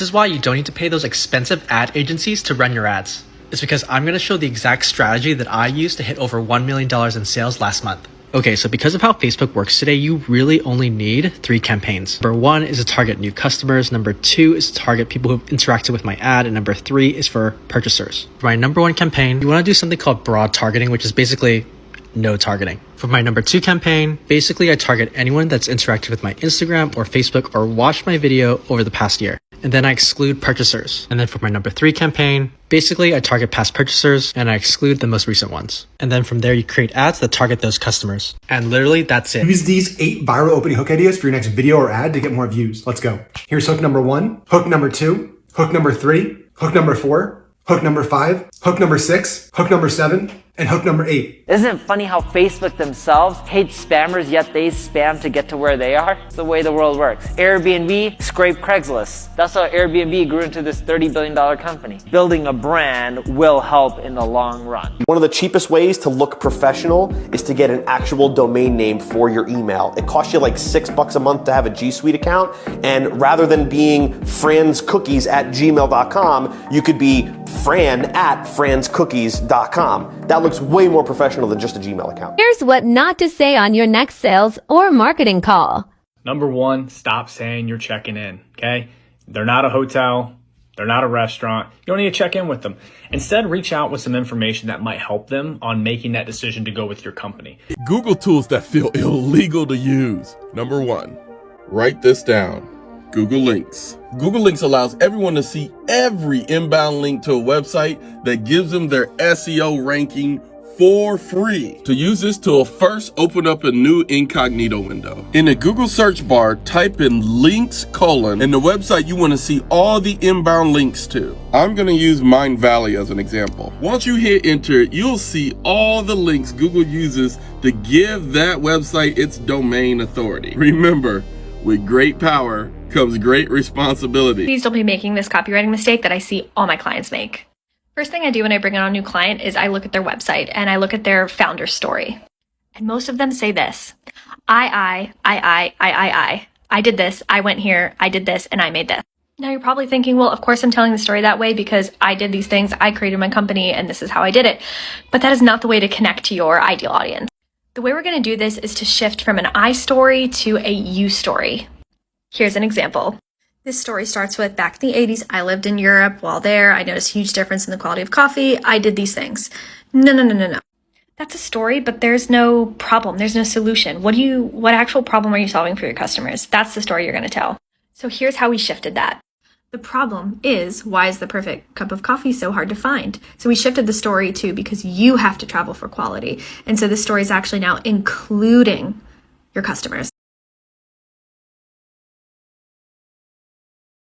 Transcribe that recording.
This is why you don't need to pay those expensive ad agencies to run your ads. It's because I'm going to show the exact strategy that I used to hit over $1 million in sales last month. Okay, so because of how Facebook works today, you really only need 3 campaigns. Number 1 is to target new customers. Number 2 is to target people who've interacted with my ad. And number 3 is for purchasers. For my number 1 campaign, you want to do something called broad targeting, which is basically no targeting. For my number 2 campaign, basically I target anyone that's interacted with my Instagram or Facebook or watched my video over the past year. And then I exclude purchasers. And then for my number 3 campaign, basically I target past purchasers and I exclude the most recent ones. And then from there you create ads that target those customers. And literally that's it. Use these 8 viral opening hook ideas for your next video or ad to get more views. Let's go. Here's hook number 1, hook number 2, hook number 3, hook number 4, hook number 5, hook number 6, hook number 7, and hook number 8. Isn't it funny how Facebook themselves hates spammers, yet they spam to get to where they are? It's the way the world works. Airbnb scraped Craigslist. That's how Airbnb grew into this $30 billion company. Building a brand will help in the long run. One of the cheapest ways to look professional is to get an actual domain name for your email. It costs you like $6 a month to have a G Suite account, and rather than being franscookies@gmail.com, you could be fran@franscookies.com. That looks way more professional than just a Gmail account. Here's what not to say on your next sales or marketing call. Number 1, stop saying you're checking in, okay? They're not a hotel. They're not a restaurant. You don't need to check in with them. Instead, reach out with some information that might help them on making that decision to go with your company. Google tools that feel illegal to use. Number 1, write this down. Google Links. Google Links allows everyone to see every inbound link to a website that gives them their SEO ranking for free. To use this tool, first open up a new incognito window. In the Google search bar, type in links : and the website you want to see all the inbound links to. I'm going to use Mind Valley as an example. Once you hit enter, you'll see all the links Google uses to give that website its domain authority. Remember, with great power comes great responsibility. Please don't be making this copywriting mistake that I see all my clients make. First thing I do when I bring on a new client is I look at their website and I look at their founder story. And most of them say this: I did this, I went here, I did this, and I made this. Now you're probably thinking, well, of course I'm telling the story that way because I did these things, I created my company, and this is how I did it. But that is not the way to connect to your ideal audience. The way we're going to do this is to shift from an I story to a you story. Here's an example. This story starts with, back in the 80s, I lived in Europe. While there, I noticed a huge difference in the quality of coffee. I did these things. No. That's a story, but there's no problem. There's no solution. What actual problem are you solving for your customers? That's the story you're going to tell. So here's how we shifted that. The problem is, why is the perfect cup of coffee so hard to find? So we shifted the story to, because you have to travel for quality. And so the story is actually now including your customers.